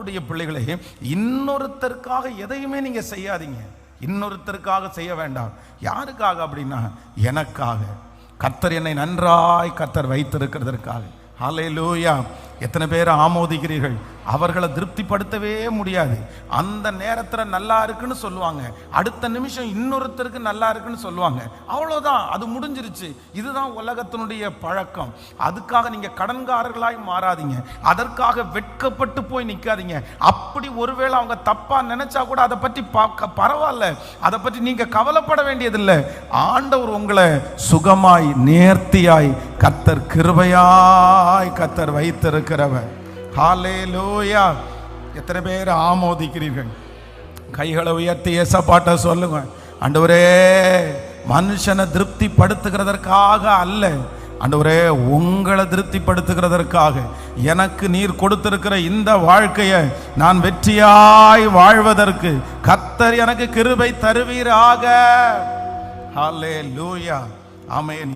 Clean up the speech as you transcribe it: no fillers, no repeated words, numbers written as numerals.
ஆண்டவருடைய பிள்ளைகளே, இன்னொருத்தருக்காக எதையுமே நீங்க செய்யாதீங்க. இன்னொருத்தருக்காக செய்ய வேண்டாம். யாருக்காக அப்படின்னா, எனக்காக. கர்த்தர் என்னை நன்றாய் கர்த்தர் வைத்திருக்கிறதற்காக. ஹல்லேலூயா. எத்தனை பேர் ஆமோதிக்கிறீர்கள்? அவர்களை திருப்திப்படுத்தவே முடியாது. அந்த நேரத்தில் நல்லா இருக்குன்னு சொல்லுவாங்க, அடுத்த நிமிஷம் இன்னொருத்தருக்கு நல்லா இருக்குன்னு சொல்லுவாங்க. அவ்வளோதான், அது முடிஞ்சிருச்சு. இதுதான் உலகத்தினுடைய பழக்கம். அதுக்காக நீங்க கடன்காரர்களாய் மாறாதீங்க. அதற்காக வெட்கப்பட்டு போய் நிற்காதீங்க. அப்படி ஒருவேளை அவங்க தப்பா நினைச்சா கூட அதை பற்றி பரவாயில்ல, அதை பற்றி நீங்க கவலைப்பட வேண்டியதில்லை. ஆண்டவர் உங்களை சுகமாய் நேர்த்தியாய் கர்த்தர் கிருபையாய் கர்த்தர் வைத்திருக்கிறவர். ஹல்லேலூயா. எத்தனை பேர் ஆமோதிக்கிறீர்கள்? கைகளை உயர்த்தி ஏசப்பாட்ட சொல்லுங்க, ஆண்டவரே, மனுஷனை திருப்திப்படுத்துகிறதற்காக அல்ல, ஆண்டவரே உங்களை திருப்திப்படுத்துகிறதற்காக எனக்கு நீர் கொடுத்திருக்கிற இந்த வாழ்க்கையை நான் வெற்றியாய் வாழ்வதற்கு கர்த்தர் எனக்கு கிருபை தருவீராக. ஹல்லேலூயா. ஆமென்.